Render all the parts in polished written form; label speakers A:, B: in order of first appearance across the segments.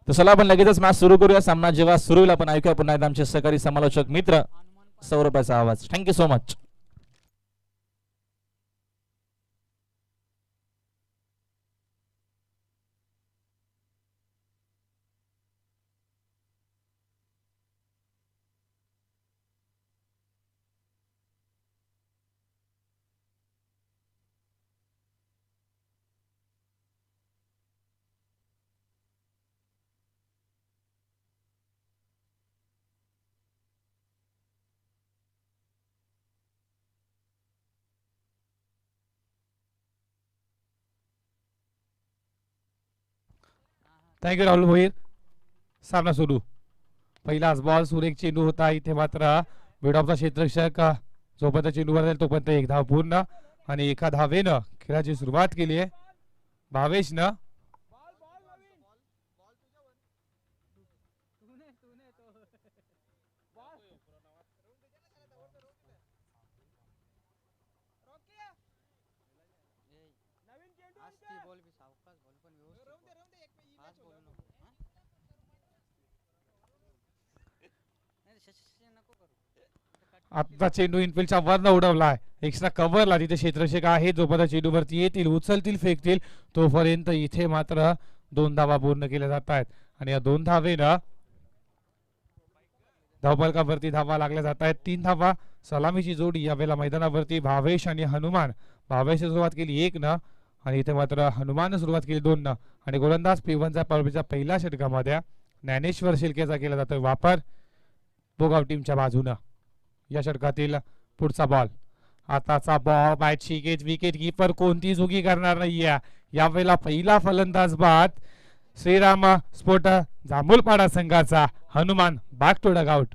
A: तर चला आपण लगेचच मॅच सुरू करूया. सामना जेव्हा सुरू होईल आपण ऐकूया पुन्हा एकदा आमचे सहकारी समालोचक मित्र सौरभचा आवाज. Thank you so much.
B: Thank you Rahul Bhoir. सामना सुरू. पहिलाच बॉल सुरेख चेंडू होता. इथे मात्र मिडऑफचा क्षेत्ररक्षक जोपर्यंत चेंडूवर जाईल तोपर्यंत एक धाव पूर्ण आणि एका धावेनं खेळाची सुरुवात केली आहे भावेशनं. आता चेंडू इनफिल्डच्या वरनं उडवलाय. एक्स्ट्रा कव्हरला तिथे क्षेत्ररक्षक आहे. जोपर्यंत चेंडूवरती येतील उचलतील फेकतील तोपर्यंत इथे मात्र 2 धावा पूर्ण केल्या जात आहेत आणि या 2 धावेनं धावफलकावरती धावा लागल्या जात आहेत. 3 धावा. सलामीची जोडी यावेळेला मैदानावरती भावेश आणि हनुमान. भावेशने सुरुवात केली 1 न आणि इथे मात्र हनुमानने सुरुवात केली 2 न आणि गोलंदाज पिवनचा पर्वीच्या पहिल्या षटकामध्ये ज्ञानेश्वर शिर्केचा केला जातोय वापर बोगाव टीमच्या बाजूनं. या षटकातील पुढचा बॉल. आताचा बॉल बॅटची विकेट कीपर कोणती चुकी करणार नाहीये. यावेळेला पहिला फलंदाज बाद श्रीराम स्पोर्ट जांभूलपाडा संघाचा हनुमान बॅक टू डगआउट.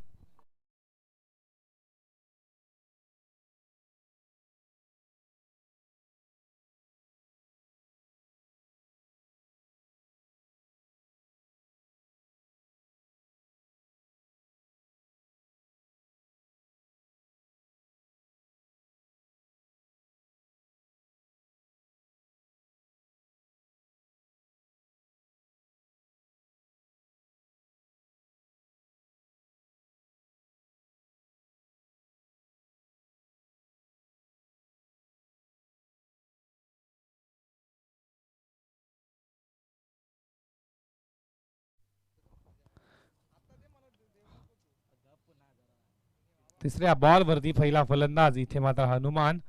B: तिसऱ्या बॉल वरती पहिला फलंदाज इथे मात्र हनुमान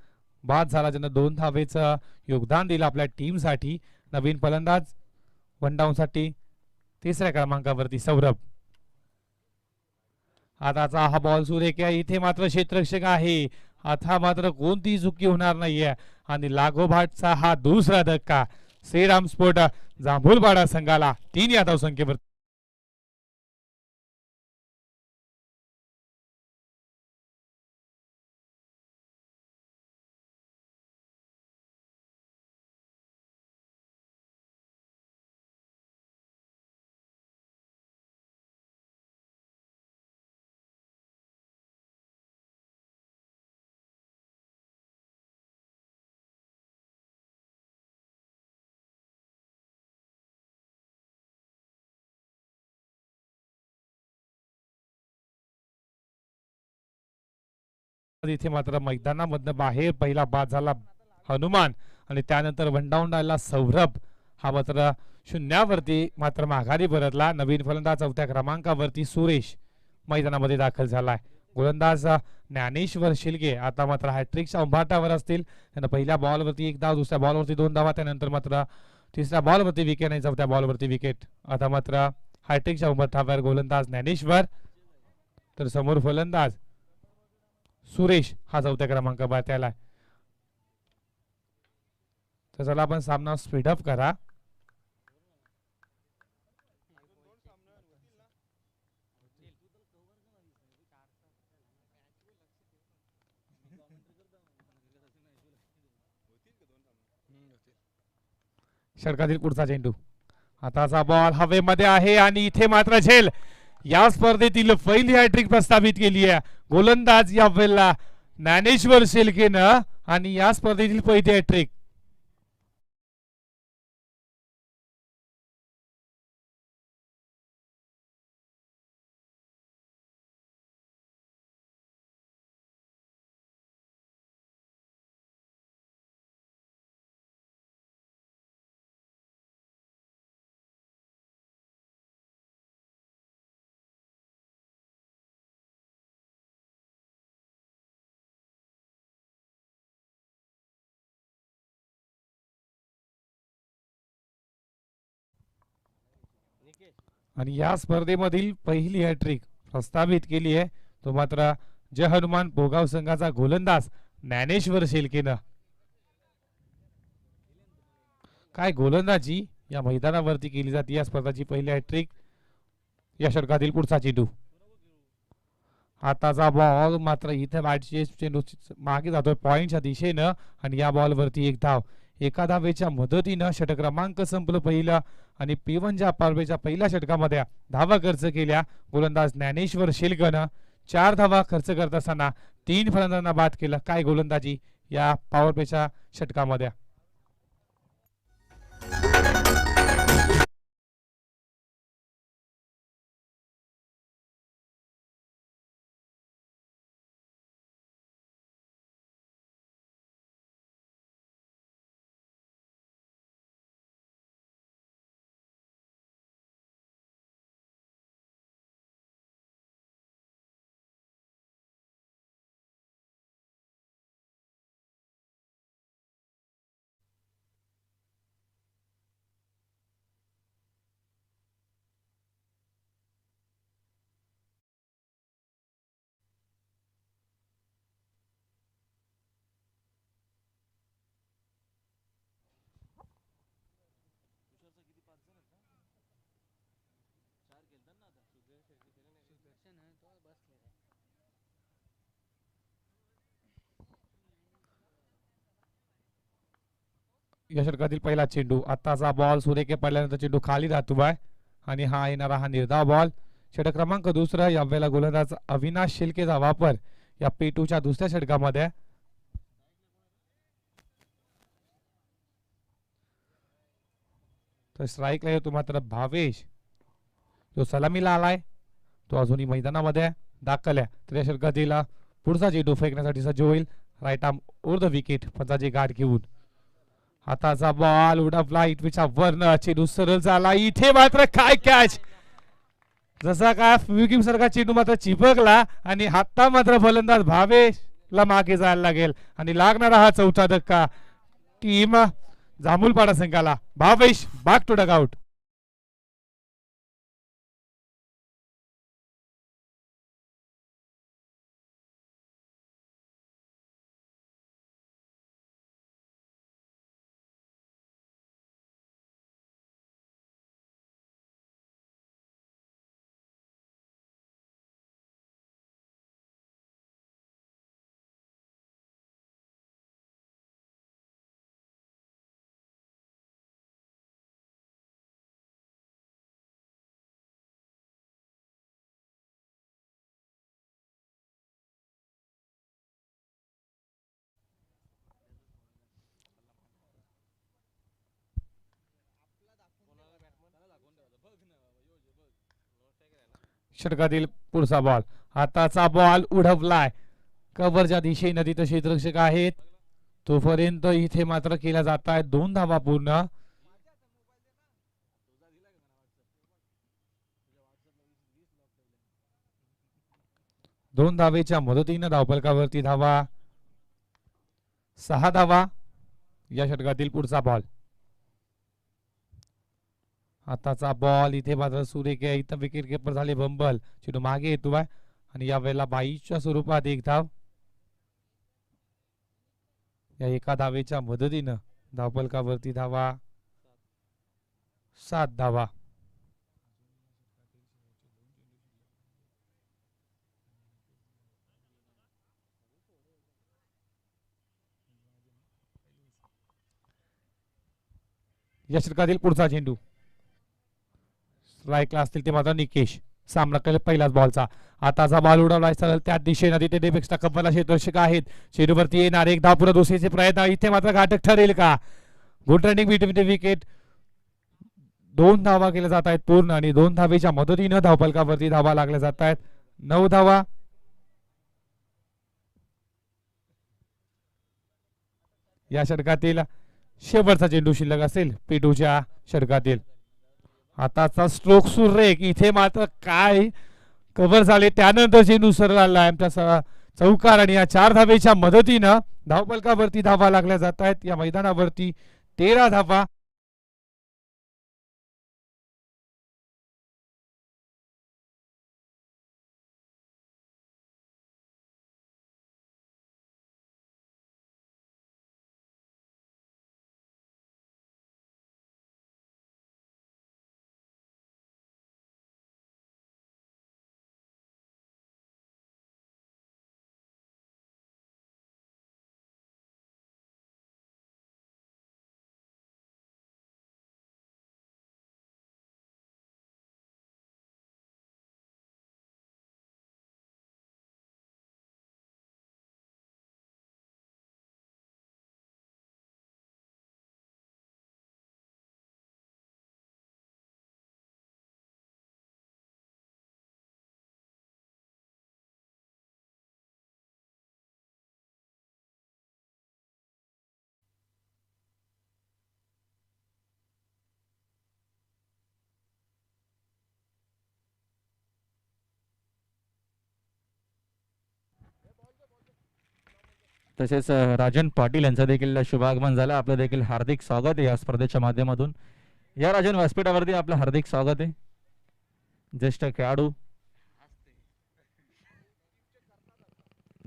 B: बाद झाला, ज्यानं 2 धावेचं योगदान दिलं आपल्या टीमसाठी. नवीन फलंदाज वन साठी तिसऱ्या क्रमांकावरती सौरभ. आताचा हा बॉल सुरेख आहे. इथे मात्र क्षेत्ररक्षक आहे. आता मात्र कोणतीही चुकी होणार नाहीये आणि लागोभाटचा हा दुसरा धक्का श्रीराम स्पोर्ट जांभूलपाडा संघाला 3 या धावसंख्येवर. इथे मात्र मैदानामधनं बाहेर पहिला बाद झाला हनुमान आणि त्यानंतर वनडाऊन आला सौरभ. हा मात्र शून्यावरती मात्र माघारी परतला. नवीन फलंदाज 4थ्या क्रमांकावरती सुरेश मैदानामध्ये दाखल झालाय. गोलंदाज ज्ञानेश्वर शिलगे आता मात्र हॅट्रिकच्या उंबाटावर असतील. त्यांना पहिल्या बॉलवरती 1 धाव, दुसऱ्या बॉलवरती 2 धावा, त्यानंतर मात्र तिसऱ्या बॉलवरती विकेट आणि 4थ्या बॉलवरती विकेट. आता मात्र हॅट्रिकच्या उंबाटावर गोलंदाज ज्ञानेश्वर तर समोर फलंदाज सुरेश हा 4थ्या क्रमांकावर त्याला. तर चला आपण सामना स्पीडअप करा. षटकातील पुढचा चेंडू. आताचा बॉल हवेमध्ये आहे आणि इथे मात्र झेल. या स्पर्धेतील पहिली हॅट्रिक प्रस्थापित केली आहे गोलंदाज या वेळेला ज्ञानेश्वर शेलकेनं आणि या स्पर्धेतील पहिली हॅट्रिक. आणि या स्पर्धेमधील पहिली हॅट्रिक प्रस्थापित केली आहे तो मात्र जय हनुमान भोगाव संघाचा गोलंदाज ज्ञानेश्वर शेलकेनं. काय गोलंदाजी या मैदानावरती केली जाते. या स्पर्धाची पहिली हॅट्रिक. या षटकातील पुढचा चेंडू. आताचा बॉल मात्र इथे बॅटचे चेंडू मागे जातोय पॉइंटच्या दिशेनं आणि या बॉलवरती एक धाव. एका धावेच्या मदतीनं षटक क्रमांक संपलं पहिलं आणि P1 पारवेच्या पहिल्या षटकामध्ये धावा खर्च केल्या गोलंदाज ज्ञानेश्वर शेलकनं. 4 धावा खर्च करत असताना 3 फलंदाजांना बाद केलं. काय गोलंदाजी या पॉवर प्लेच्या षटकामध्ये. या षटकातील पहिला चेंडू. आताचा बॉल सुरेखे पडल्यानंतर चेंडू खाली जातो आहे आणि हा येणारा हा निर्धाव बॉल. षटक क्रमांक दुसरा. यावेळेला गोलंदाज अविनाश शेलकेचा वापर या P2 दुसऱ्या षटकामध्ये. तर स्ट्राईकला येतो मात्र भावेश जो सलामीला आलाय तो अजूनही मैदानामध्ये दाखल आहे. तर या षटकातील पुढचा चेंडू फेकण्यासाठी सज्ज होईल. Right arm over the wicket पंचाची गाठ घेऊन. हाताचा बॉल उडवला इटवीच्या वरनं चेंडू सरळ झाला. इथे मात्र काय कॅच. जसा काय फ्युकिम सारखा चेंडू मात्र चिपकला आणि हाता मात्र फलंदाज भावेशला मागे जायला लागेल आणि लागणारा हा चौथा धक्का टीम जांभूलपाडा संघाला. Bhavesh back to dugout. षटकातील पुढचा बॉल. हाताचा बॉल उडवलाय कव्हरच्या दिशेनं. तिथं क्षेत्ररक्षक आहेत तोपर्यंत इथे मात्र केल्या जात आहेत 2 धावा पूर्ण. दोन धावेच्या मदतीनं धावफलकावरती धावा 6 धावा. या षटकातील पुढचा बॉल. आताचा बॉल इथे मात्र सुरेख आहे. इथं विकेट किपर झाले बंबल. चेंडू मागे येतो आहे आणि यावेळेला 22च्या स्वरूपात एक धाव. या एका धावेच्या मदतीनं धावफलकावरती धावा 7 धावा. या षटकातील पुढचा चेंडू. स्ट्राईकला असतील ते मात्र निकेश. सामना केला पहिल्याच बॉलचा. आताचा बॉल उडवलाय सरळ त्या दिशेनं. तिथे डेपेक्सला कव्हरला क्षेत्ररक्षक आहेत. चेंडूवरती येणार एक धाव पुढे दुसरीचे प्रयत्न. इथे मात्र घातक ठरेल का. Good running between the wicket. 2 धावा केल्या जात आहेत पूर्ण आणि 2 धावेच्या मदतीनं धावफलकावरती धावा लागल्या जात आहेत 9 धावा. या षटकातील शेवटचा चेंडू शिल्लक असेल P2 षटकातील. आताचा स्ट्रोक सुरेख. इथे मात्र काय कव्हर झाले त्यानंतर चेंडू सरळ आला आमच्या चौकार आणि या 4 धावेच्या मदतीनं धावफलकावरती धावा लागल्या जात आहेत. या मैदानावरती 13 धावा.
A: तसेच राजन पाटील यांचं देखील शुभागमन झालं. आपलं देखील हार्दिक स्वागत आहे या स्पर्धेच्या माध्यमातून. या राजन व्यासपीठावरती आपलं हार्दिक स्वागत आहे. ज्येष्ठ खेळाडू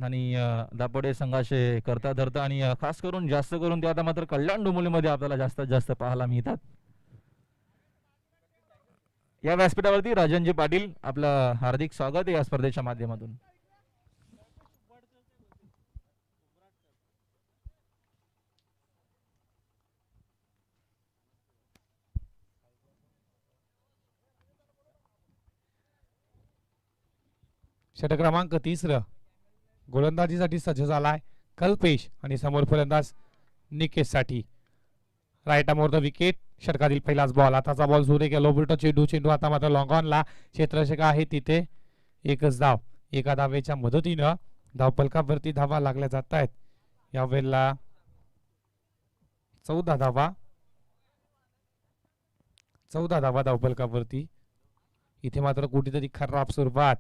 A: आणि दापोडे संघाचे करता धरता आणि खास करून जास्त करून ते आता मात्र कल्याण डोंबिवलीमध्ये आपल्याला जास्तीत जास्त पाहायला मिळतात. या व्यासपीठावरती राजनजी पाटील आपलं हार्दिक स्वागत आहे या स्पर्धेच्या माध्यमातून.
B: षटक क्रमांक 30 गोलंदाजीसाठी सज्ज झालाय कल्पेश आणि समोर फलंदाज निकेश साठी. Right arm over the wicket. षटकातील पहिलाच बॉल. आताचा बॉल सुरे केला उलटा चेंडू आता मात्र लॉंग ऑनला क्षेत्ररक्षक आहे तिथे एकच धाव. एका धावेच्या मदतीनं धावपलकावरती धावा लागल्या जात आहेत. यावेळेला 14 धावा धावपलकावरती. इथे मात्र कुठेतरी खराब सुरुवात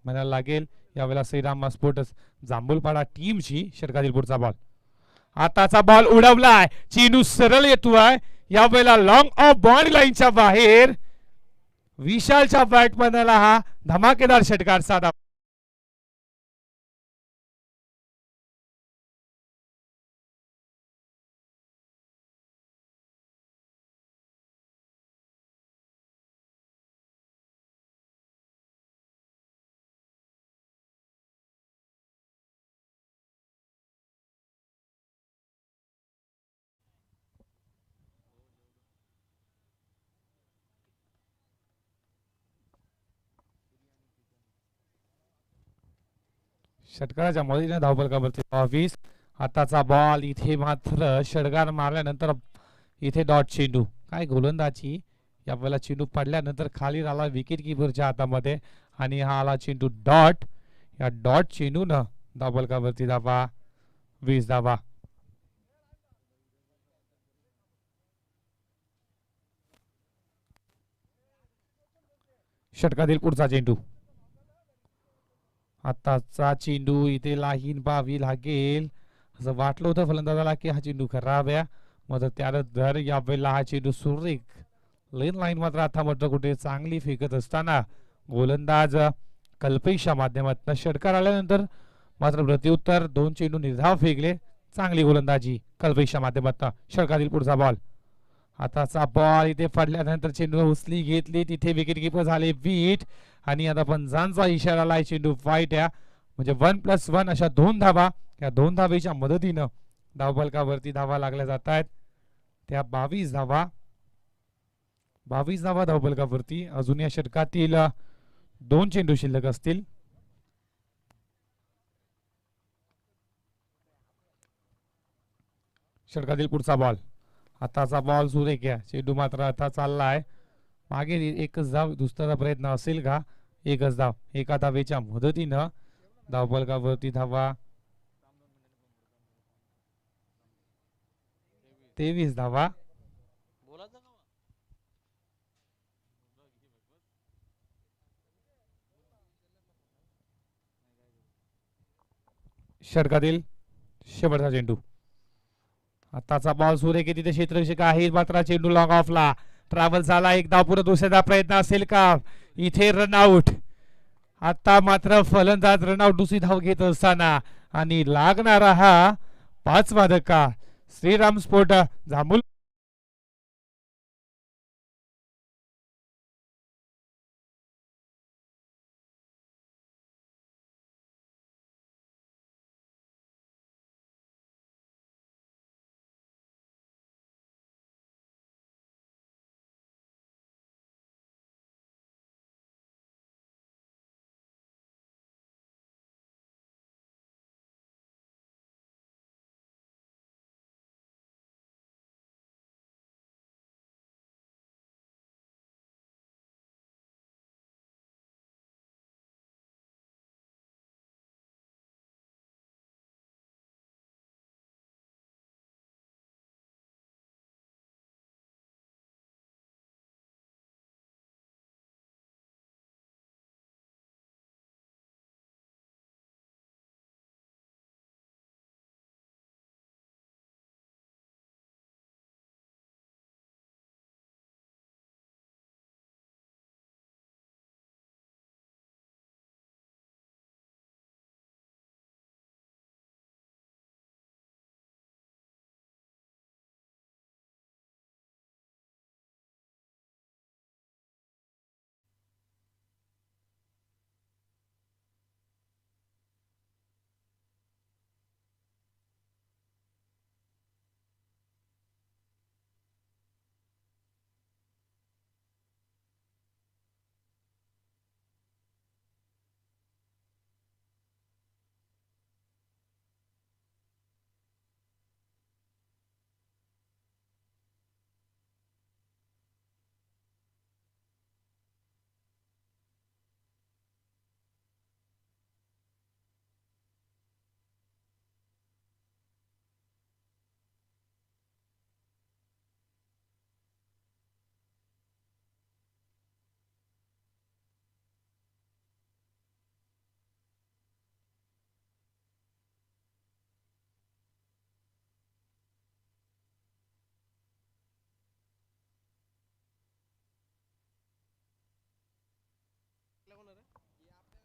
B: म्हणायला लागेल यावेळेला श्रीराम स्पोर्ट्स जांभूलपाडा टीमची. षटकातील पुढचा बॉल. आताचा बॉल उडवलाय. चेंडू सरळ येतोय यावेळेला लॉंग ऑफ बाउंड्री लाईनच्या बाहेर. विशालच्या बॅटमॅनला हा धमाकेदार षटकार साधा. षटकाराच्या मदतीने धावपलकावरती 22. आताचा बॉल. इथे मात्र षटकार मारल्यानंतर इथे डॉट चेंडू. काय गोलंदाजी. यावेळेला चेंडू पडल्यानंतर खाली आला विकेट किपरच्या हातामध्ये आणि हा आला चेंडू डॉट. या डॉट चेंडून धावपलकावरती धावा 20 धावा. षटकातील पुढचा चेंडू. आताचा चेंडू इथे लाहीन पाहावी लागेल असं वाटलं होतं फलंदाजाला की हा चेंडू खराब आहे. मग त्यानंतर यावेळेला हा चेंडू सुरेख लेन लाईन मात्र आता मात्र कुठे चांगली फेकत असताना गोलंदाज कल्पेशच्या माध्यमातून षटकार आल्यानंतर मात्र प्रत्युत्तर 2 चेंडू निर्धाव फेकले. चांगली गोलंदाजी कल्पेशच्या माध्यमातून. षटकातील पुढचा बॉल. आताचा बॉल इथे पडल्यानंतर चेंडू उचली घेतली तिथे विकेट किपर झाले बीट आणि आता पंचांचा इशारा आलाय चेंडू वाईट आहे म्हणजे 1+1 अशा 2 धावा. या 2 धावेच्या मदतीनं धावपलकावरती धावा लागल्या जात आहेत. त्या 22 धावा धावपलकावरती. अजून या षटकातील 2 चेंडू शिल्लक असतील. षटकातील पुढचा बॉल. आताचा बॉल सुरेख आहे. चेंडू मात्र आता चाललाय मागे. एकच धाव. दुसरा प्रयत्न असेल का. एकच धाव. एका धावेच्या मदतीनं धावपलकावरती धावा 23 धावा. षटकातील शेवटचा चेंडू. आताचा बॉल सुरेख तिथे क्षेत्ररक्षक आहे मात्र चेंडू लॉंग ऑफला ट्रॅव्हल झाला. एक धाव पुढे दुसऱ्या प्रयत्न असेल का. इथे रनआउट. आता मात्र फलंदाज रनआउट दुसरी धाव घेत असताना आणि लागणारा हा 5वा धक्का. श्रीराम स्पोर्ट जांभूल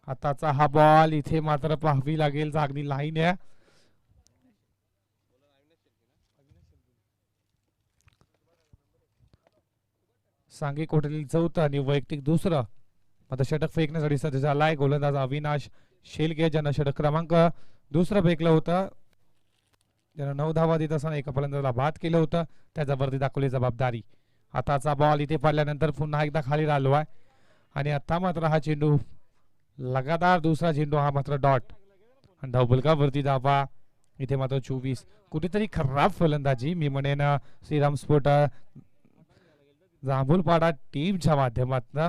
B: आताचा हा बॉल इथे मात्र पाहावी लागेल, जागणी लाईन आहे. सांगी कोटली चौथं आणि वैयक्तिक दुसरं. आता षटक फेकण्यासाठी सज्ज झालाय गोलंदाज अविनाश शेलके, ज्यानं षटक क्रमांक दुसरं फेकलं होतं, ज्यानं 9 धावा देत असताना एका फलंदाजाला बाद केलं होतं. त्याच्यावरती दाखवली जबाबदारी. आताचा बॉल इथे पडल्यानंतर पुन्हा एकदा खाली राहिलो आहे आणि आता मात्र हा चेंडू लगातार दुसरा चेंडू हा मात्र डॉट आणि धावफलकावरती धावा इथे मात्र 24. कुठेतरी खराब फलंदाजी मी म्हणेन श्रीराम स्पोर्ट जांभूलपाडा टीमच्या माध्यमातून.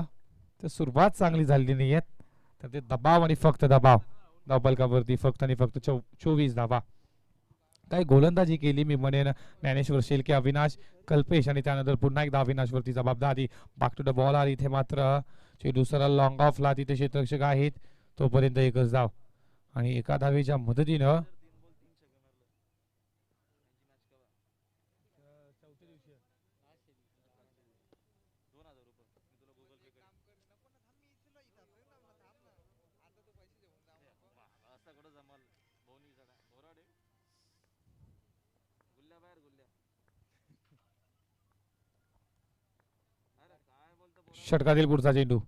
B: तर सुरुवात चांगली झालेली नाही आहे, तर ते दबाव आणि फक्त दबाव. धावफलकावरती फक्त आणि फक्त 24 धावा. काय गोलंदाजी केली मी म्हणेन ज्ञानेश्वर शेलके, अविनाश कल्पेश आणि त्यानंतर पुन्हा एकदा अविनाशवरती जबाबदारी. बॅक टू द बॉल आली इथे मात्र चेंडू सरळ लॉंग ऑफला, तिथे क्षेत्ररक्षक आहेत, तोपर्यंत एकच धाव आणि एका धावेच्या मदतीनं षटकातील पुढचा चेंडू.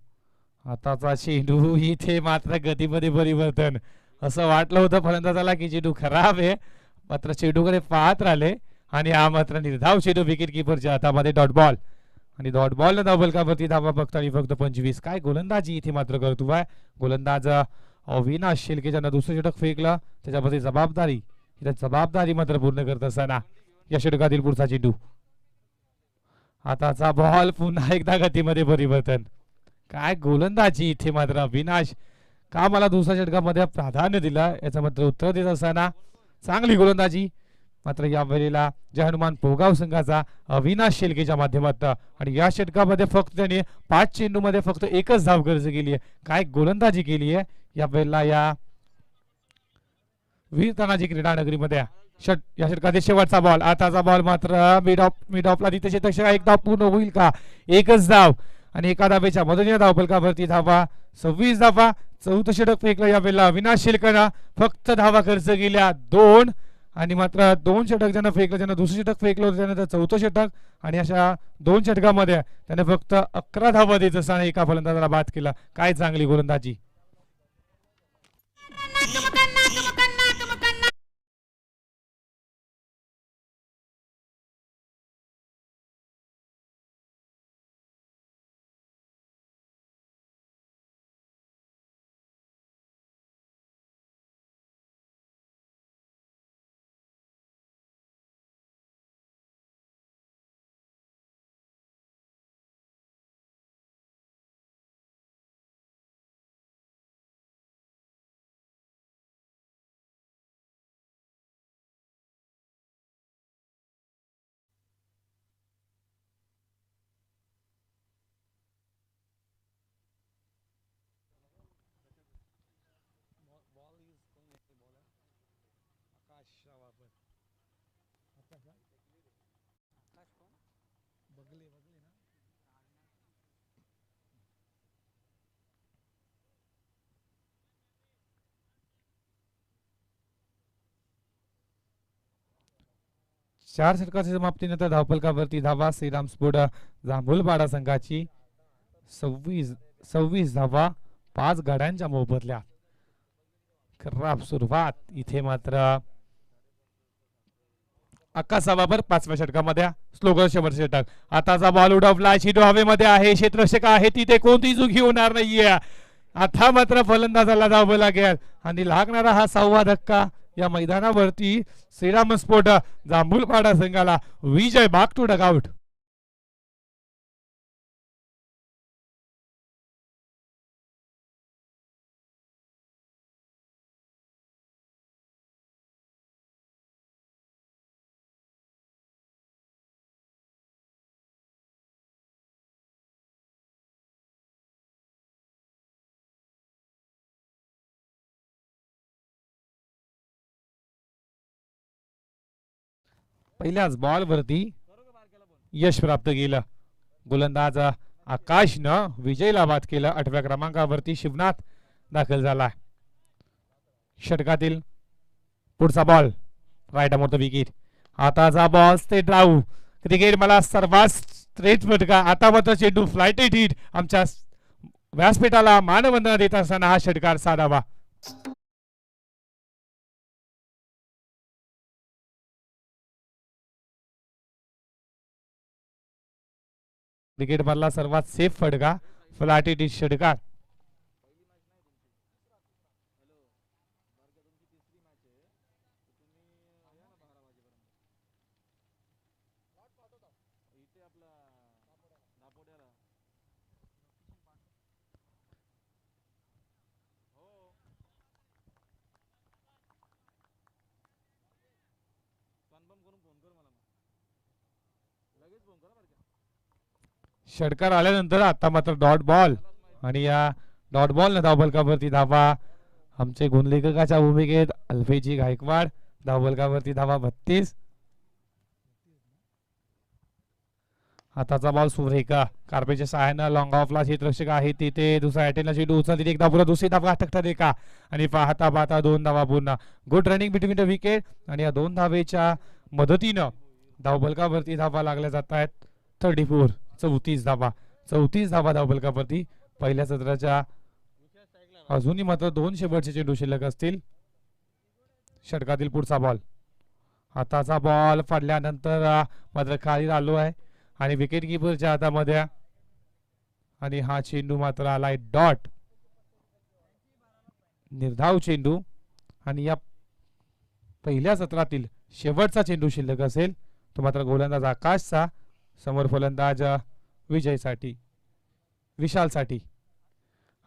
B: आताचा चेंडू इथे मात्र गतीमध्ये परिवर्तन. असं वाटलं होतं फलंदाजाला की चेंडू खराब आहे, मात्र चेंडूकडे पाहत राहिले आणि हा मात्र निर्धाव चेंडू विकेट किपरच्या हातामध्ये डॉट बॉल आणि डॉट बॉल धावफलकावरती धावा फक्त आणि फक्त 25. काय गोलंदाजी इथे मात्र करतो आहे गोलंदाज अविनाश शेलके, ज्यानं दुसरं षटक फेकलं, त्याच्यामध्ये जबाबदारी जबाबदारी मात्र पूर्ण करत असताना या षटकातील पुढचा चेंडू. आताचा बॉल पुन्हा एकदा गतीमध्ये परिवर्तन. काय गोलंदाजी इथे मात्र अविनाश, का मला दुसऱ्या षटकामध्ये प्राधान्य दिलं याचं मात्र उत्तर देत असताना चांगली गोलंदाजी मात्र या वेळेला जय हनुमान पोगाव संघाचा अविनाश शेलकेच्या माध्यमातून. आणि या षटकामध्ये फक्त त्याने 5 चेंडूमध्ये फक्त एकच धाव खर्च केली आहे. काय गोलंदाजी केली आहे या वेळेला या वीर तानाजी क्रीडा नगरीमध्ये. या षटकातील शेवटचा बॉल. आताचा बॉल मात्र मिड ऑफला, तिथे क्षेत्ररक्षक एक धाव पूर्ण होईल का? एकच धाव आणि एका धावेच्या मदतीने धावफलकावरती धावा 26 धावा. चौथं षटक फेकलं या वेळेला अविनाश शेलकेनं, फक्त धावा खर्च केल्या 2 आणि मात्र 2 षटक ज्यानं फेकलं, ज्यानं दुसरं षटक फेकलं होतं त्यानंतर चौथं षटक आणि अशा 2 षटकामध्ये त्याने फक्त 11 धावा देत असताना एका फलंदाजाला बाद केला. काय चांगली गोलंदाजी. चार षटकाच्या समाप्तीनंतर धावफलकावरती धावा श्रीराम स्पोर्ट जांभूलपाडा संघाची 26 धावा 5 गाड्यांच्या मोबदल्यात. खराब सुरुवात इथे मात्र 11 बरोबर 5व्या षटकामध्ये स्लोगन शेवट षटक. आताचा बॉल उडवला, चेंडू हवेमध्ये आहे, क्षेत्ररक्षक आहे, तिथे कोणती चुकी होणार नाहीये. आता मात्र फलंदाजाला धावावं लागेल आणि लागणारा हा 6वा धक्का या मैदानावरती श्रीराम स्पोर्ट जांभूलपाडा संघाला विजय. Back to dugout. पहिल्याच बॉल वरती यश प्राप्त केलं. गोलंदाज आकाशनं विजयला बाद केलं. 8व्या क्रमांकावरती शिवनाथ दाखल झाला. षटकातील पुढचा ball right arm over the wicket. आताचा बॉल स्ट्रेट राहू. क्रिकेट मला सर्वात स्ट्रेट फटका. आता मात्र चेंडू फ्लायटेड हिट. आमच्या व्यासपीठाला मानवंदना देत असताना हा षटकार साधावा. क्रिकेट मधला सर्वात सेफ फटका फ्लायटेड हिट षटकार. षटकार आल्यानंतर आता मात्र डॉट बॉल आणि या डॉट बॉल न धावफलकावरती धावा. आमचे गुणलेखकाच्या भूमिकेत अल्फेजी गायकवाड. धावफलकावरती धावा 32. आताचा बॉल सुरेखा कार्पेच्या सहाय्यानं लॉंग ऑफला क्षेत्ररक्षक आहे तिथे दुसऱ्या अटेंडला चेंडू उचलते एकदा पुरा दुसरी धावा अटक ठरले का आणि पाहता पाहता 2 धावा पुन्हा. Good running between the wicket आणि या 2 धावेच्या मदतीनं धावफलकावरती धावा लागल्या जात आहेत. 34 34 धावा 34 धावा धावफलकावरती पहिल्या सत्राच्या. अजूनही मात्र 2 शेवटचे चेंडू शिल्लक असतील. षटकातील पुढचा बॉल. आताचा बॉल फाडल्यानंतर मात्र खाली आलो आहे आणि विकेट किपरच्या हातामध्ये आणि हा चेंडू मात्र आलाय डॉट. निर्धाव चेंडू आणि या पहिल्या सत्रातील शेवटचा चेंडू शिल्लक असेल तो मात्र गोलंदाज आकाशचा. समोर फलंदाज विजयसाठी विशालसाठी.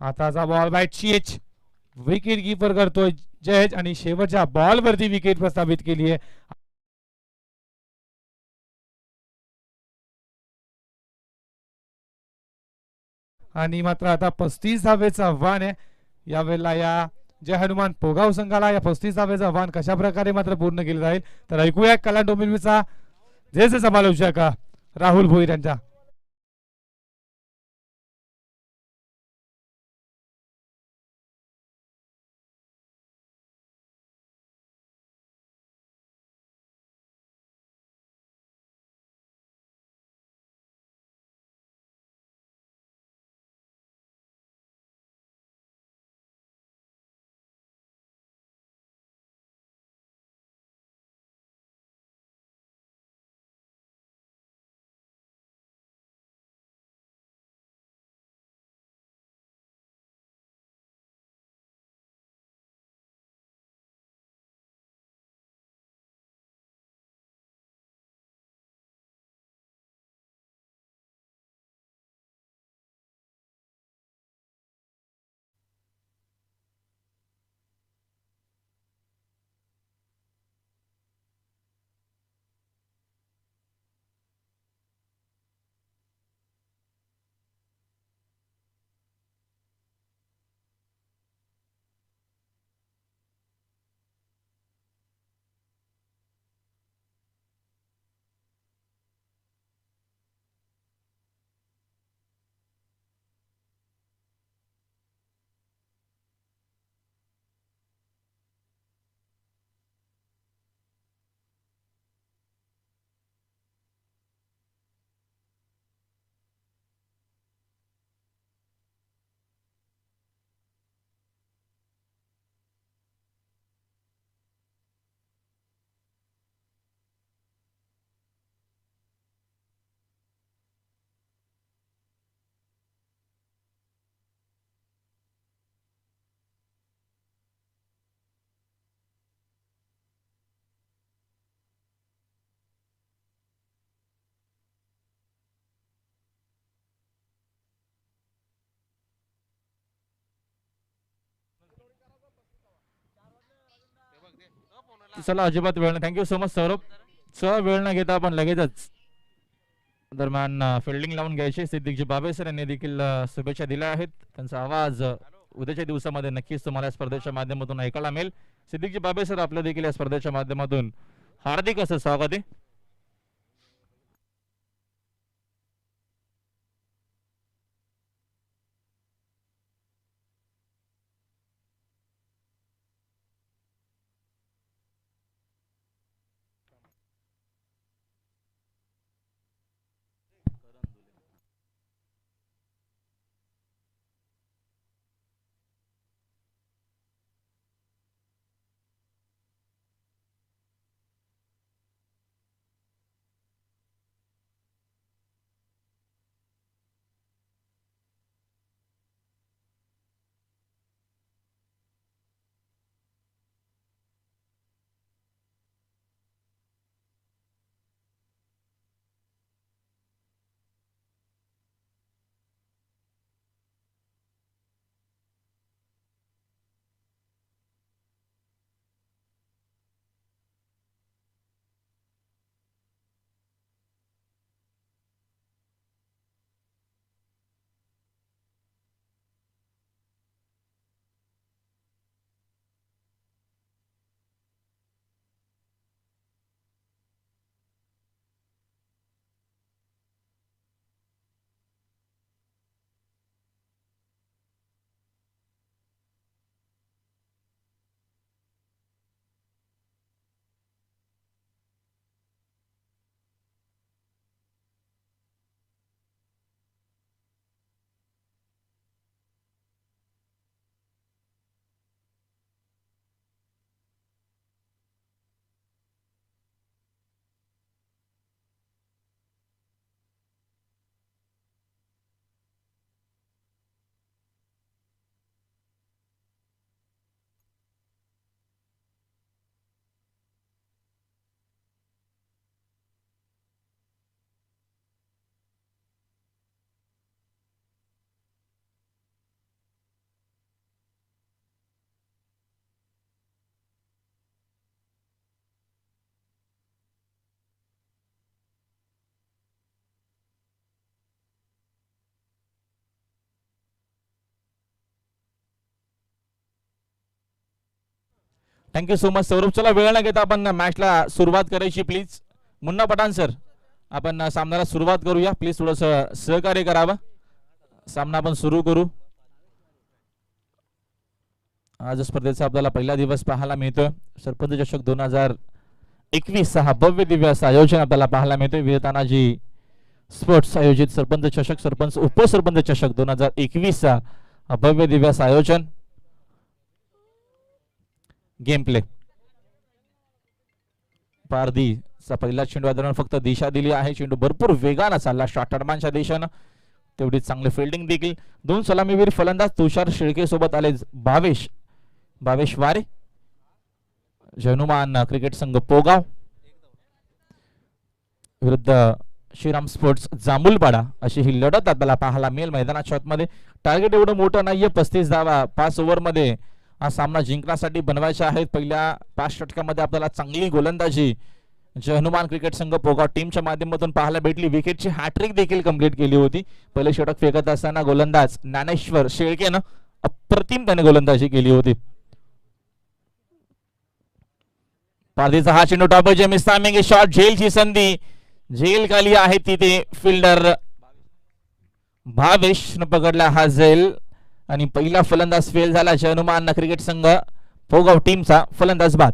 B: आताचा बॉल बाय चीएच. विकेट कीपर करतोय जयेश आणि शेवटच्या बॉलवरती विकेट प्रस्थापित केली आहे. आणि मात्र आता 35 धावेचं आव्हान आहे यावेळेला या जय हनुमान पोगाव संघाला. या 35 धावेचं आव्हान कशा प्रकारे मात्र पूर्ण केलं जाईल तर ऐकूया कल्याण डोंबिवलीचा जे समालोचक राहुल भोईर यांच्या.
A: चला अजिबात वेळ नाही. Thank you so much Saurabh. चला वेळ न घेता आपण लगेचच दरम्यान फिल्डिंग लावून घ्यायची. सिद्दीकजी बाबे सर यांनी देखील शुभेच्छा दिल्या आहेत. त्यांचा आवाज उद्याच्या दिवसामध्ये नक्कीच तुम्हाला या स्पर्धेच्या माध्यमातून ऐकायला मिळेल. सिद्दीकजी बाबे सर आपलं देखील या स्पर्धेच्या माध्यमातून हार्दिक असं स्वागत आहे. Thank you so much Saurabh. चला वेळ न घेता आपण मॅचला सुरुवात करायची प्लीज. मुन्ना पठाण सर, आपण सामन्याला सुरुवात करूया प्लीज. थोडस सहकार्य करावं. सामना आपण सुरू करू. आज स्पर्धेचा आपल्याला पहिला दिवस पाहायला मिळतोय. सरपंच चषक 2021 हा भव्य दिव्य असं आयोजन आपल्याला पाहायला मिळतोय. वीरतानाजी स्पोर्ट्स आयोजित सरपंच चषक, सरपंच उपसरपंच चषक 2021 हा भव्य दिव्य असं आयोजन. Game play. पारदीचा पहिला चेंडू आदरण फक्त दिशा दिली आहे. चेंडू भरपूर वेगानं चालला शॉर्टरमानच्या दिशेनं. तेवढी चांगली फिल्डिंग देखील. दोन सलामीवीर फलंदाज तुषार शेळके सोबत आले भावेश वारे. हनुमान क्रिकेट संघ पोगाव विरुद्ध श्रीराम स्पोर्ट्स जांभूलपाडा अशी ही लढत आपल्याला पाहायला मिळेल मैदानाच्या आतमध्ये. टार्गेट एवढं मोठं नाहीये. 35 धावा 5 ओव्हरमध्ये हा सामना जिंकण्यासाठी बनवायचा आहे. पहिल्या 5 षटकामध्ये आपल्याला चांगली गोलंदाजी हनुमान क्रिकेट संघ पोगाव टीमच्या माध्यमातून पाहायला भेटली. विकेटची हॅट्रिक देखील कंप्लीट केली होती. पहिले षटक फेकत असताना गोलंदाज ज्ञानेश्वर शेळकेनं अप्रतिम त्याने गोलंदाजी केली होती. पारदीचा हा चेंडू टॉपचे मिस्तामिंग शॉट. झेलची संधी. झेल खाली आहे तिथे फिल्डर भावेश न पकडला हा झेल आणि पहिला फलंदाज फेल झाला. हनुमान क्रिकेट संघ पोगाव टीमचा फलंदाज बाद.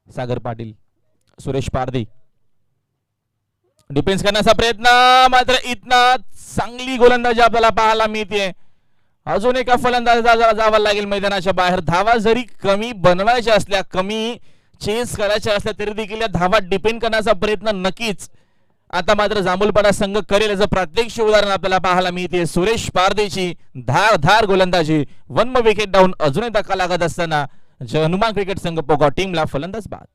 A: सागर पाटील, सुरेश पारदी डिफेन्स करण्याचा प्रयत्न, मात्र इतना चांगली गोलंदाजी आपल्याला पाहायला मिळते. अजून एका फलंदाजाला जावं लागेल मैदानाच्या बाहेर. धावा जरी कमी बनवायच्या असल्या, कमी चेस करायच्या असल्या तरी देखील या धावा डिपेंड करण्याचा प्रयत्न नक्कीच आता मात्र जांभूलपाडा संघ करेल याचं प्रत्यक्ष उदाहरण आपल्याला पाहायला मिळते. सुरेश पारदेची धार गोलंदाजी. 1 विकेट डाऊन. अजूनही धक्का लागत असताना हनुमान क्रिकेट संघ पोगाव टीमला फलंदाज बाद.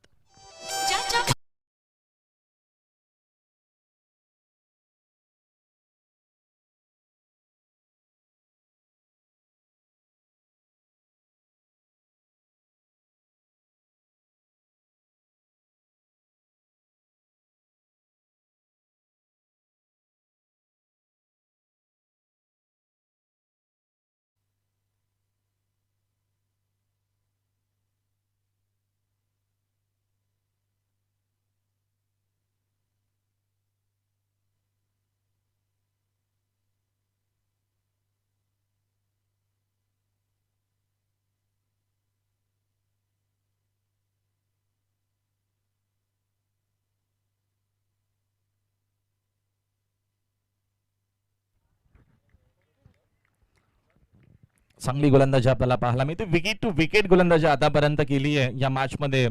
A: चांगली गोलंदाजी आपल्याला पाहायला मिळते. विकेट टू विकेट गोलंदाजी आतापर्यंत केली आहे या मॅच मध्ये.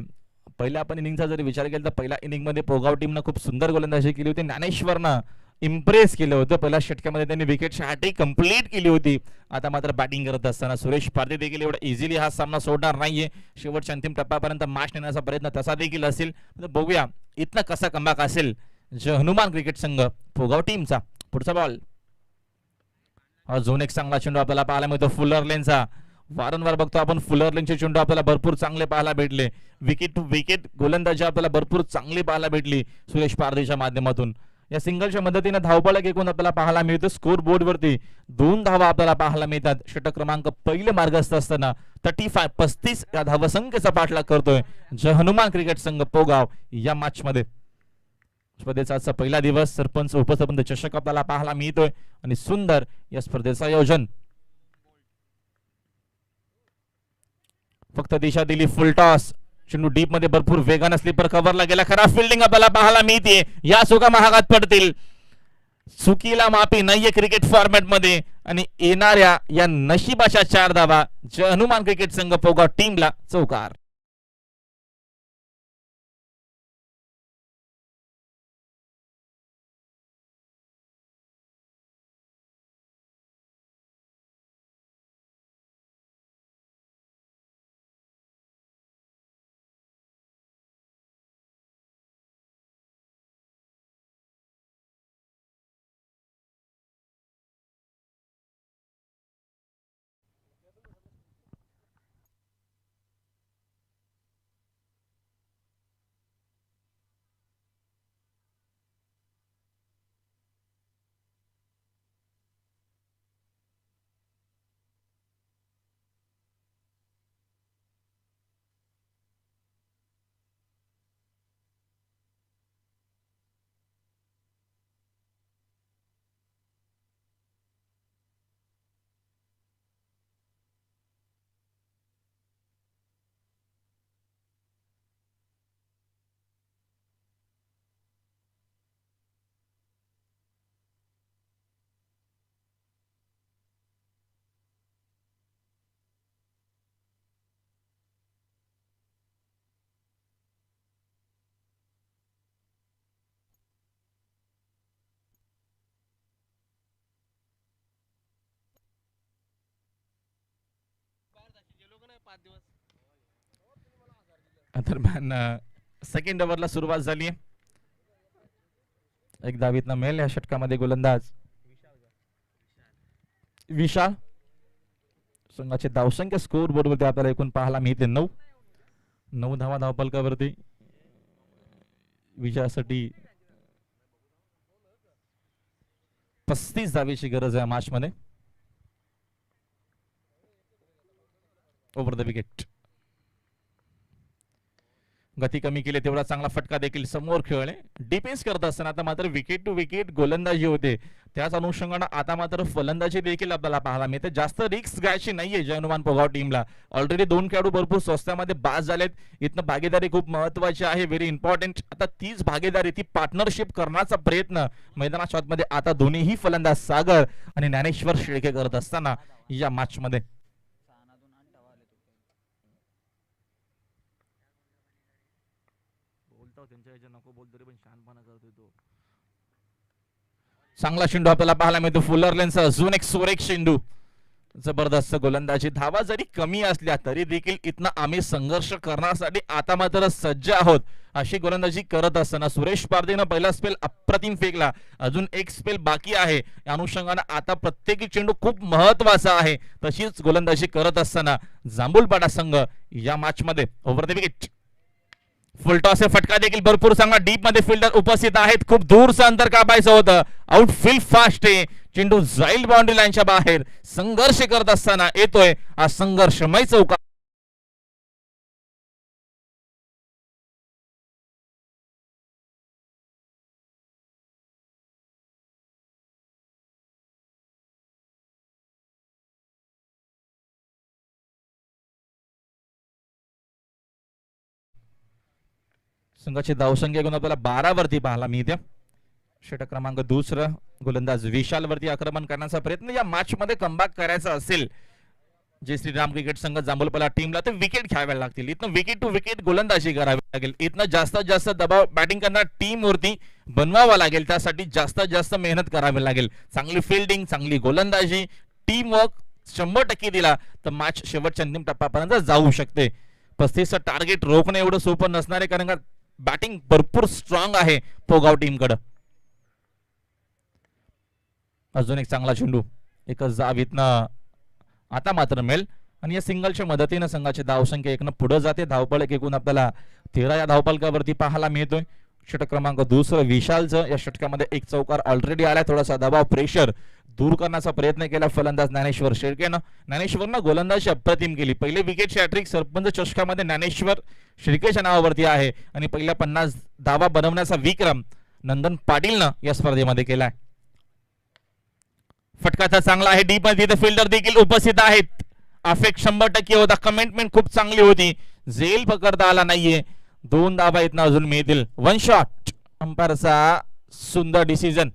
A: पहिल्या आपण इनिंगचा जरी विचार केला तर पहिल्या इनिंग मध्ये पोगाव टीमनं खूप सुंदर गोलंदाजी केली होती. ज्ञानेश्वरनं इम्प्रेस केलं होतं. पहिल्या षटकामध्ये त्यांनी विकेटची हॅट्रिक कंप्लीट केली होती. आता मात्र बॅटिंग करत असताना सुरेश पारदे देखील एवढा इझिली हा सामना सोडणार नाहीये. शेवटच्या अंतिम टप्प्यापर्यंत मॅच नेण्याचा प्रयत्न तसा देखील असेल. बघूया इथनं कसा कमबॅक असेल हनुमान क्रिकेट संघ पोगाव टीमचा. पुढचा बॉल. अजून एक चांगला चेंडू आपल्याला पाहायला मिळतो फुलर लेनचा. वारंवार बघतो आपण फुलर लेनचे चेंडू आपल्याला भरपूर चांगले पाहायला भेटले. विकेट टू विकेट गोलंदाजी आपल्याला भरपूर चांगली पाहायला भेटली सुरेश पारदेच्या माध्यमातून. या सिंगलच्या मदतीने धावफलक एकूण आपल्याला पाहायला मिळतं. स्कोर बोर्ड वरती 2 धावा आपल्याला पाहायला मिळतात. षटक क्रमांक पहिले मार्गस्थ असताना 35 या धावसंख्येचा पाठलाग करतोय हनुमान क्रिकेट संघ पोगाव या मॅच मध्ये. स्पर्धेचा आजचा पहिला दिवस. सरपंच उपसरपंच चषक आपल्याला पाहायला मिळतोय आणि सुंदर या स्पर्धेचं आयोजन. फक्त दिशा दिली. फुल टॉस. चेंडू डीप मध्ये भरपूर वेगाने स्लीपर कव्हरला गेला. खराब फिल्डिंग आपल्याला पाहायला मिळते. या चुका महागात पडतील. चुकीला माफी नाहीये क्रिकेट फॉर्मॅट मध्ये आणि येणाऱ्या या नशिबाच्या 4 धावा जय हनुमान क्रिकेट संघ पोगाव टीमला चौकार. दरम्यान सेकंड ओव्हरला सुरुवात झाली. एक धावीतनं मेल या षटकामध्ये गोलंदाज विशाल. संघाचे धावसंख्या स्कोर बोर्डवरती आपल्याला एकूण पाहायला मिळते 9 धावा धावपलकावरती. विजयासाठी 35 धावेची गरज आहे मॅच मध्ये. Over the wicket. गती कमी केली तेवढा चांगला फटका देखील समोर खेळले. डिफेन्स करत असताना आता मात्र विकेट टू विकेट गोलंदाजी होते. त्याच अनुषंगाने आता मात्र फलंदाजी देखील आपल्याला पाहायला मिळते. जास्त रिस्क घ्यायची नाहीये जय हनुमान पोगाव टीमला. ऑलरेडी 2 खेळाडू भरपूर स्वस्तामध्ये बाद झालेत. इथनं भागीदारी खूप महत्वाची आहे, व्हेरी इम्पॉर्टंट. आता तीच भागीदारी ती पार्टनरशिप करण्याचा प्रयत्न मैदानाच्या आतमध्ये आता दोन्हीही फलंदाज सागर आणि ज्ञानेश्वर शेळके करत असताना या मॅच मध्ये चांगला चेंडू आपल्याला पाहायला मिळतो. फुलर लेनचा अजून एक सुरेख चेंडू. जबरदस्त गोलंदाजी. धावा जरी कमी असल्या तरी देखील इथनं आम्ही संघर्ष करण्यासाठी आता मात्र सज्ज आहोत अशी गोलंदाजी करत असताना सुरेश पारधीनं पहिला स्पेल अप्रतिम फेकला. अजून एक स्पेल बाकी आहे. या अनुषंगाने आता प्रत्येकी चेंडू खूप महत्वाचा आहे. तशीच गोलंदाजी करत असताना जांभूलपाडा संघ या मॅच मध्ये ओव्हर द विकेट. फुलटॉस फटका देखील भरपूर चांगला. डीप मध्ये फिल्डर उपस्थित आहेत. खूप दूरचं अंतर कापायचं होतं. आउटफील्ड फास्ट आहे. चेंडू जाईल बाउंड्री लाईनच्या बाहेर. संघर्ष करत असताना येतोय हा संघर्षमय चौकार. संघाची धावसंख्या घेऊन आपल्याला 12 वरती पाहायला मिळते. षटक क्रमांक 2 गोलंदाज विशाल वरती आक्रमण करण्याचा प्रयत्न. या मॅच मध्ये कमबॅक करायचा असेल जे श्रीराम क्रिकेट संघ जांभूलपाडा टीमला तर विकेट घ्याव्या लागतील. इथनं विकेट टू विकेट गोलंदाजी करावी लागेल. इथनं जास्तीत जास्त दबाव बॅटिंग करणाऱ्या टीम वरती बनवावा लागेल. त्यासाठी जास्तीत जास्त मेहनत करावी लागेल. चांगली फिल्डिंग, चांगली गोलंदाजी, टीम वर्क 100% दिला तर मॅच शेवटच्या अंतिम टप्प्यापर्यंत जाऊ शकते. 35चं टार्गेट रोखणं एवढं सोपं नसणार आहे कारण का बॅटिंग भरपूर स्ट्रॉंग आहे पोगाव टीम कडे. अजून एक चांगला चेंडू. एकच जाव इथनं आता मात्र मेल आणि या सिंगलच्या मदतीने संघाची धावसंख्या 1 पुढे जाते. धावपळ एकूण आपल्याला 13 या धावपलकावरती पाहायला मिळतोय. षटक क्रमांक 2 विशालचं. या षटकामध्ये एक चौकार ऑलरेडी आलाय. थोडासा दबाव प्रेशर दूर करण्याचा प्रयत्न केला फलंदाज ज्ञानेश्वर शेळकेनं. ज्ञानेश्वरनं गोलंदाजी अप्रतिम केली. पहिले विकेट हॅट्रिक सरपंच चषकामध्ये ज्ञानेश्वर शेळकेच्या नावावरती आहे आणि पहिल्या 50 धावा बनवण्याचा विक्रम नंदन पाटीलनं या स्पर्धेमध्ये केलाय. फटकाचा चांगला आहे. डीप मध्ये फिल्डर देखील उपस्थित आहेत. अफेक्ट 100% होता. कमिटमेंट खूप चांगली होती. झेल पकडता आला नाहीये. 2 धावा इथनं अजून मिळतील. 1 शॉट. अंपायरचा सुंदर डिसिजन.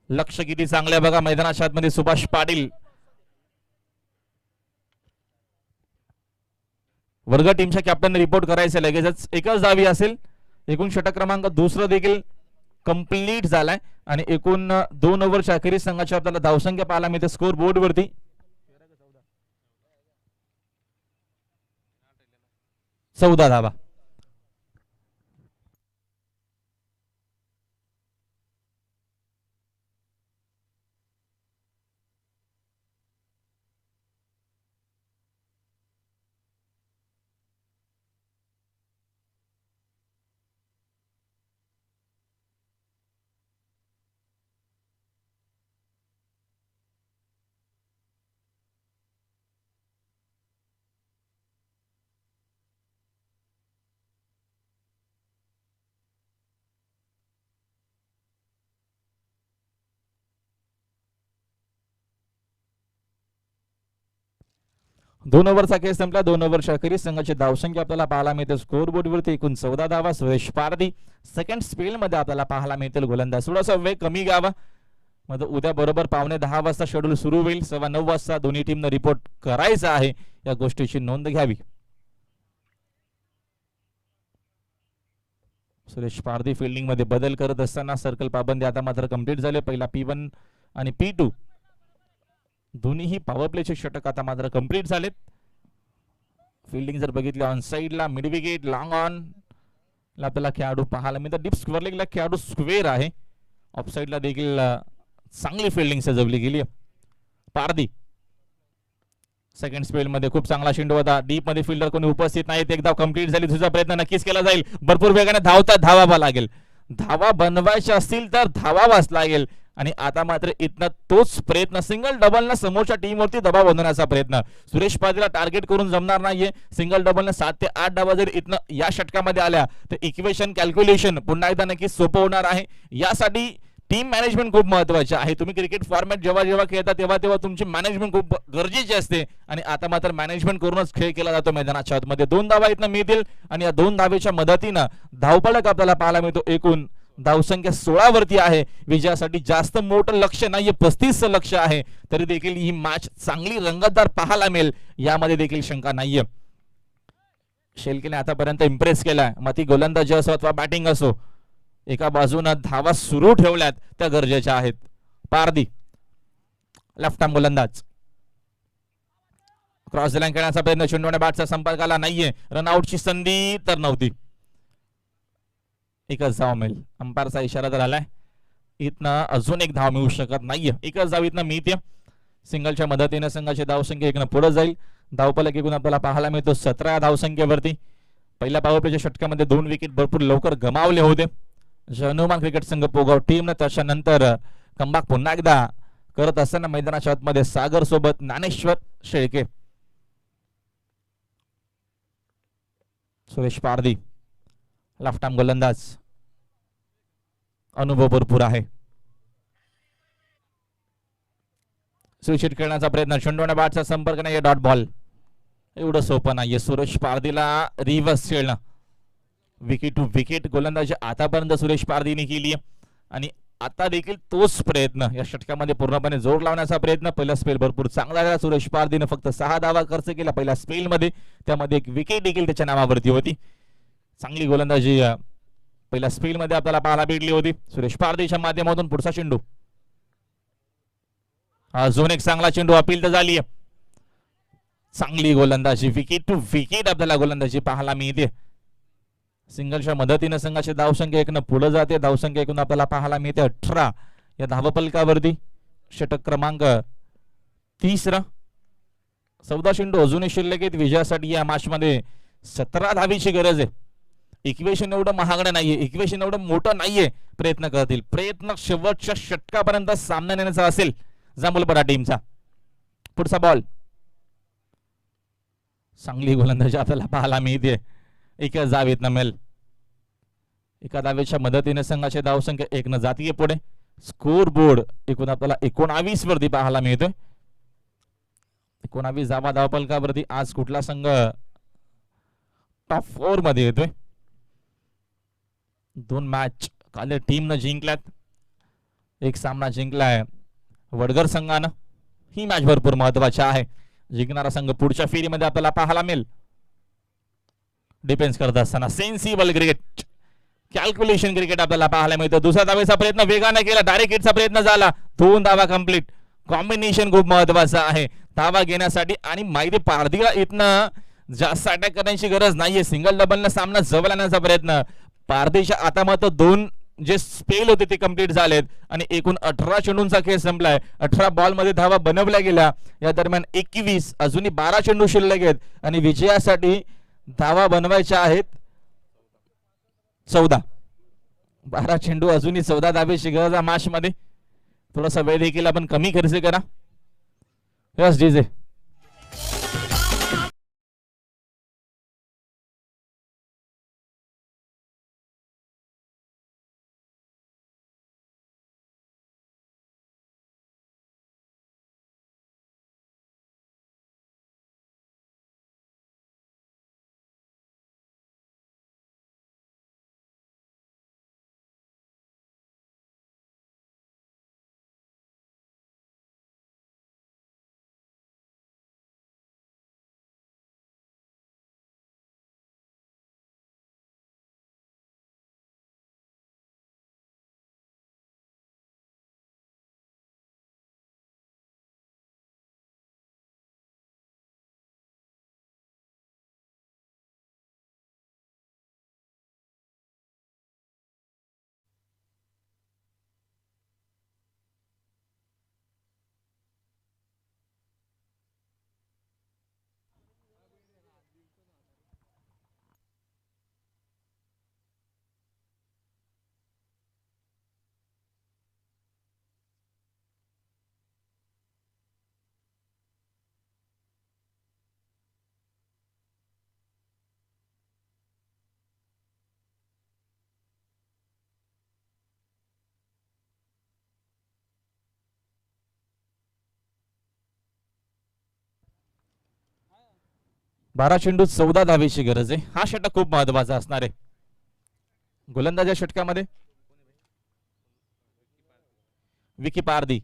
A: लक्ष किती चांगलं आहे बघा मैदानाच्या आतमध्ये सुभाष पाटील. वर्ग टीमच्या कॅप्टन रिपोर्ट करायचं लगेचच. एकच धावी असेल. एकूण षटक क्रमांक दुसरं देखील कंप्लीट झालाय आणि एकूण 2 ओव्हरच्या अखेरीस संघाची आपल्याला धावसंख्या पाहायला मिळते स्कोर बोर्ड वरती. 14 धावा. दोन ओव्हरचा खेळ संपला. 2 ओव्हरच्या अखेरीस संघाची धावसंख्या आपल्याला पाहायला मिळते स्कोर बोर्ड वरती एकूण 14 धावा. सुरेश पारधी सेकंड स्पेल मध्ये आपल्याला पाहायला मिळतील गोलंदाज. थोडासा वेळ कमी घ्यावा. मग उद्या बरोबर 9:15 वाजता शेड्यूल सुरू होईल. 9:15 वाजता दोन्ही टीमनं रिपोर्ट करायचा आहे. या गोष्टीची नोंद घ्यावी. सुरेश पारधी फिल्डिंग मध्ये बदल करत असताना सर्कल पाबंदी आता मात्र कंप्लीट झाले. पहिला P1 आणि P2 दोन्हीही पॉवर प्लेचे षटक आता मात्र कंप्लीट झालेत. फिल्डिंग जर बघितली ऑन साइडला मिड विकेट लॉंग ऑन आपल्याला खेळाडू पाहायला मिळतात. डीप स्क्वेअर लेगला खेळाडू स्क्वेअर आहे. ऑफ साइडला देखील चांगली फिल्डिंग सजवली गेली. पारधी सेकंड स्पेल मध्ये खूप चांगला चेंडू होता. डीप मध्ये फिल्डर कोणी उपस्थित नाहीत. एक धाव कंप्लीट झाली. तुझा प्रयत्न नक्कीच केला जाईल. भरपूर वेगाने धावावा लागेल. धावा बनवायच्या असतील तर धावावाच लागेल. आणि आता मात्र इथनं तोच प्रयत्न सिंगल डबलनं समोरच्या टीमवरती दबाव बनवण्याचा प्रयत्न. सुरेश पाटीलला टार्गेट करून जमणार नाहीये. सिंगल डबलनं 7 ते 8 धावा जर इथनं या षटकामध्ये आल्या तर इक्वेशन कॅल्क्युलेशन पुन्हा एकदा नक्कीच सोपं होणार आहे. यासाठी टीम मॅनेजमेंट खूप महत्वाची आहे. तुम्ही क्रिकेट फॉर्मॅट जेव्हा जेव्हा खेळता तेव्हा तेव्हा तुमची मॅनेजमेंट खूप गरजेची असते आणि आता मात्र मॅनेजमेंट करूनच खेळ केला जातो मैदानाच्या आतमध्ये. 2 धावा इथनं मिळतील आणि या 2 धावेच्या मदतीनं धावपळक आपल्याला पाहायला मिळतो. एकूण धावसंख्या 16 वरती आहे. विजयासाठी जास्त मोठं लक्ष नाहीये. 35 लक्ष आहे. तरी देखील ही मॅच चांगली रंगतदार पाहायला मिळेल यामध्ये देखील शंका नाहीये. शेलकेने आतापर्यंत इम्प्रेस केलाय. मग ती गोलंदाजी असो अथवा बॅटिंग असो एका बाजूने धावा सुरू ठेवल्यात त्या गरजेच्या आहेत. पारधी लेफ्ट आर्म गोलंदाज क्रॉस लाईन खेळण्याचा प्रयत्न. चेंडूने बॅटचा संपर्काला नाहीये. रनआउटची संधी तर नव्हती. एकच धाव मिळेल. अंपायरचा इशारा तर आलाय. इथनं अजून एक धाव मिळू शकत नाहीये. एकच धाव इथनं मिळते. सिंगलच्या मदतीने संघाची धावसंख्या एकनं पुढे जाईल. धावफलक एकूण आपल्याला पाहायला मिळतो 17 धावसंख्येवरती. पहिल्या पॉवर प्लेच्या षटकामध्ये 2 विकेट भरपूर लवकर गमावले होते. हनुमान क्रिकेट संघ पोगाव टीमने त्याच्यानंतर कमबॅक पुन्हा एकदा करत असताना मैदानाच्या आतमध्ये सागर सोबत ज्ञानेश्वर शेळके. सुरेश पारधी लेफ्ट आर्म गोलंदाज अनुभव भरपूर आहे. स्विच खेळण्याचा प्रयत्न. चेंडूने बॅटचा संपर्क नाही. डॉट बॉल एवढं सोपं नाहीये. सुरेश पारधीला रिव्हर्स खेळणं. विकेट टू विकेट गोलंदाजी आतापर्यंत सुरेश पारधीने केली आणि आता देखील तोच प्रयत्न या षटकामध्ये पूर्णपणे जोर लावण्याचा प्रयत्न. पहिला स्पेल भरपूर चांगला झाला. सुरेश पारधीने फक्त 6 धावा खर्च केला पहिल्या स्पेल मध्ये. त्यामध्ये एक विकेट देखील त्याच्या नावावरती होती. चांगली गोलंदाजी पहिल्या स्पेल मध्ये आपल्याला पाहायला भेटली होती. सुरेश पारधीच्या माध्यमातून पुढचा चेंडू. अजून एक चांगला चेंडू. अपील तर झाली. चांगली गोलंदाजी. विकेट टू विकेट आपल्याला गोलंदाजी पाहायला मिळते. सिंगलच्या मदतीने संघाची धावसंख्या एकनं पुढे जाते. धावसंख्या एकूण आपल्याला पाहायला मिळते 18 या धावफलकावरती. षटक क्रमांक 30. 14 चेंडू अजूनही शिल्लक आहेत. विजयासाठी या मॅच मध्ये 17 धावीची गरज आहे. इक्वेशन एवढं महागडं नाहीये. इक्वेशन एवढं मोठं नाहीये. प्रयत्न करतील. प्रयत्न शेवटच्या षटकापर्यंत सामना नेण्याचा असेल जांभूलपडा टीमचा. पुढचा बॉल. चांगली गोलंदाजी आपल्याला पाहायला मिळते. एका धावेत नमेल. एका धावेच्या मदतीने संघाची धावसंख्या एकनं जातीय पुढे. स्कोर बोर्ड एकूण आपल्याला 19 वरती पाहायला मिळतोय. 19 धावा धावफलकावरती. आज कुठला संघ टॉप 4 मध्ये येतोय. 2 मॅच काल टीमनं जिंकल्यात. एक सामना जिंकलाय वडगर संघानं. ही मॅच भरपूर महत्वाची आहे. जिंकणारा संघ पुढच्या फेरीमध्ये आपल्याला पाहायला मिळेल. डिफेन्स करत असताना सेन्सिबल क्रिकेट, कॅल्क्युलेशन क्रिकेट आपल्याला पाहायला मिळतं. दुसऱ्या धावेचा प्रयत्न वेगाने केला, डायरेक्ट हिटचा प्रयत्न झाला, 2 धावा कंप्लीट. कॉम्बिनेशन खूप महत्वाचं आहे धावा घेण्यासाठी. आणि माहिती पारदीला इथनं जास्त अटॅक करण्याची गरज नाहीये. सिंगल डबल न सामना जवळ आणण्याचा प्रयत्न. पारदीच्या आता मात्र 2 जे स्पेल होते ते कंप्लीट झालेत आणि एकूण 18 चेंडूंचा खेळ संपलाय. 18 बॉल मध्ये धावा बनवल्या गेल्या. या दरम्यान 21, अजूनही 12 चेंडू शिल्लक आहेत आणि विजयासाठी धावा बनवायच्या आहेत 14. 12 चेंडू, अजूनही 14 धावेची गरज आहे मॅच मध्ये. थोडासा वेळ देखील आपण कमी खर्च करा. Yes DJ. बारा चेंडू 14 धावेची गरज आहे. हा षटक खूप महत्वाचा असणार आहे. गोलंदाजा षटकामध्ये विकी पारदी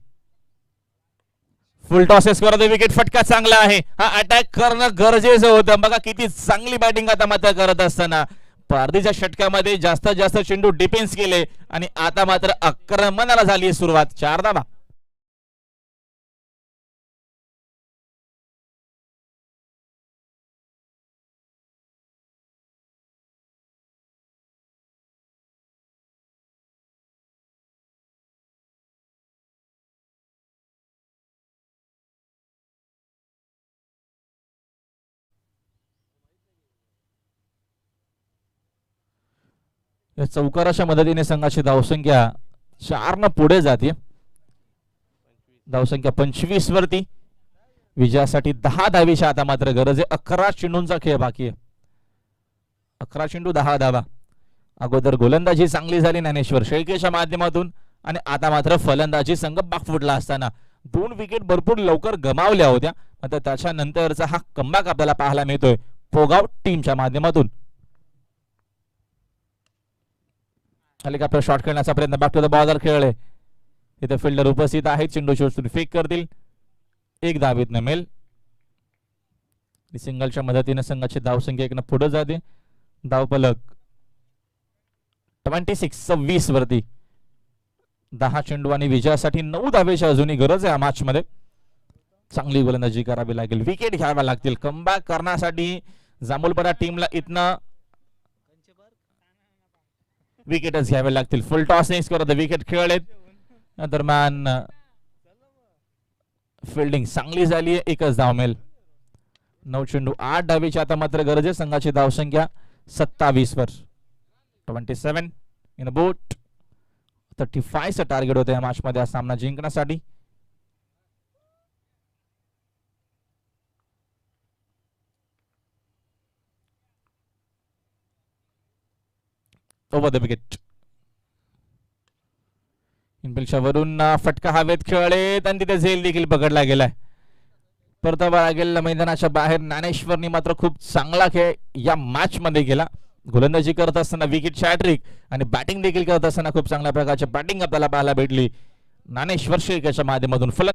A: फुल टॉसेस करते. विकेट फटका चांगला आहे. हा अटॅक करणं गरजेचं होतं. बघा किती चांगली बॅटिंग आता मात्र करत असताना पारदीच्या षटकामध्ये जास्तीत जास्त चेंडू डिफेन्स केले आणि आता मात्र आक्रमणाला झाली सुरुवात. 4 धावा. या चौकाराच्या मदतीने संघाची धावसंख्या 4 न पुढे जाते. धावसंख्या 25 वरती. विजयासाठी 10 धावेची आता मात्र गरज आहे. 11 चेंडूंचा खेळ बाकी आहे. 11 चेंडू 10 धावा. अगोदर गोलंदाजी चांगली झाली ज्ञानेश्वर शेळकेच्या माध्यमातून आणि आता मात्र फलंदाजी संघ बागफुटला असताना 2 विकेट भरपूर लवकर गमावल्या होत्या. मात्र त्याच्यानंतरचा हा कमबॅक आपल्याला पाहायला मिळतोय पोगाव टीमच्या माध्यमातून. हेलिकॉप्टर शॉट खेळण्याचा प्रयत्न. बॅक टू द बॉलर खेळले. इथे फिल्डर उपस्थित आहेत. चेंडू शोधून फेक करतील. 1 धावेत नमेल. सिंगलच्या मदतीने संघाची धावसंख्या 1 न पुढे जाते. धावफलक 26 वरती. 10 चेंडू आणि विजयासाठी 9 धावेची अजूनही गरज आहे या मॅच मध्ये. चांगली गोलंदाजी करावी लागेल. विकेट घ्याव्या लागतील. कमबॅक करण्यासाठी जांभूलपरा टीमला इथनं विकेटच घ्यावे लागतील. फुल टॉस नेक्स्ट करत विकेट खेळलेत. दरम्यान फिल्डिंग चांगली झाली आहे. 1च धाव मिळेल. 9 चेंडू 8 धावेची आता मात्र गरज आहे. संघाची धावसंख्या 27 वर. 27 इन बोट. 35 टार्गेट होते या मॅच मध्ये हा सामना जिंकण्यासाठी. Over the wicket. इनफिल्डच्या वरून फटका हवेत खेळलेत आणि तिथे झेल देखील पकडला गेलाय. परतावा गेलेला मैदानाच्या बाहेर. ज्ञानेश्वरनी मात्र खूप चांगला खेळ या मॅच मध्ये केला. गोलंदाजी करत असताना विकेट हॅट्रिक आणि बॅटिंग देखील करत असताना खूप चांगल्या प्रकारची बॅटिंग आपल्याला पाहायला भेटली. ज्ञानेश्वर शेख याच्या माध्यमातून फलंदाज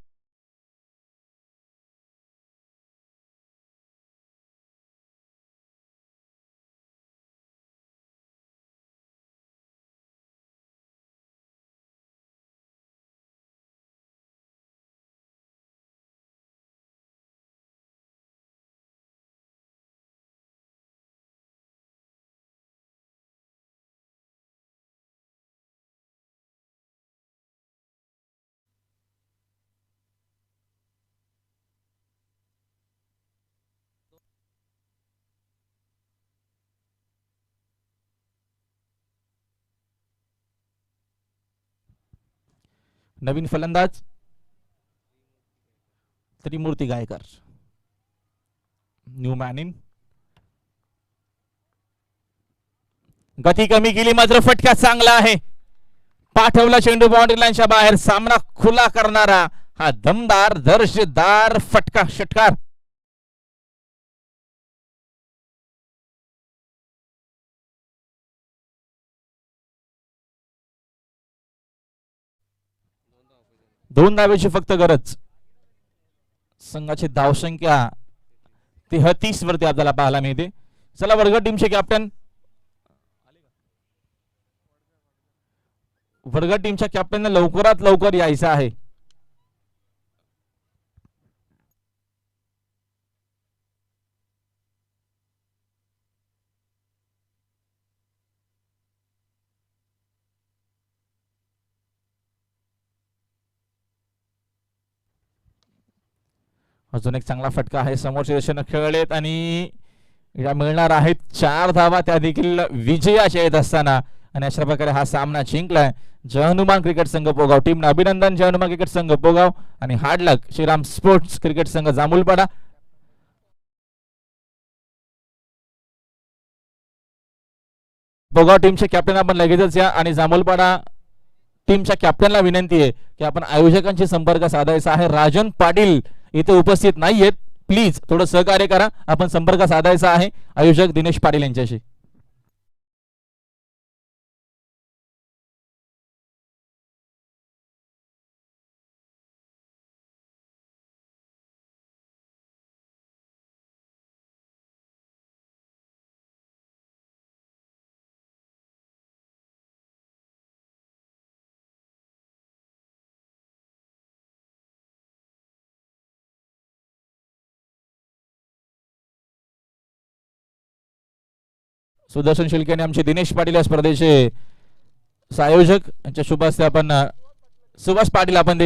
A: नवीन फलंदाज त्रिमूर्ती गायकर, न्यू मॅन इन. गती कमी केली मात्र फटका चांगला आहे. पाठवला चेंडू बाउंड्री लाईनच्या बाहेर. सामना खुला करणारा हा दमदार दर्जेदार फटका षटकार. दोन धावेची फक्त गरज. संघाची धावसंख्या 33 वरती आपल्याला पाहायला मिळते. चला वर्ग टीमचे कॅप्टन, वर्ग टीमच्या कॅप्टनने लवकरात लवकर यायचं आहे. अजून एक चांगला फटका आहे. समोरच्या दिशेने खेळलेत आणि या मिळणार आहेत 4 धावा, त्या देखील विजयाच्या येत असताना. आणि अशा प्रकारे हा सामना जिंकलाय जय हनुमान क्रिकेट संघ पोगाव टीमने. अभिनंदन जय हनुमान क्रिकेट संघ पोगाव आणि हार्ड लक श्रीराम स्पोर्ट्स क्रिकेट संघ जांभूलपाडा. पोगाव टीमचे कॅप्टन आपण लगेचच या आणि जांभूलपाडा टीमच्या कॅप्टनला विनंती आहे की आपण आयोजकांशी संपर्क साधायचा आहे. राजन पाटील इथे उपस्थित नाहीयेत, प्लीज थोडं सहकार्य करा. आपण संपर्क साधायचा आहे आयोजक दिनेश पाटील यांच्याशी. सुदर्शन शिल्के आणि आमचे दिनेश पाटील या स्पर्धेचे संयोजक यांच्या शुभ हस्ते आपण सुभाष पाटील आपण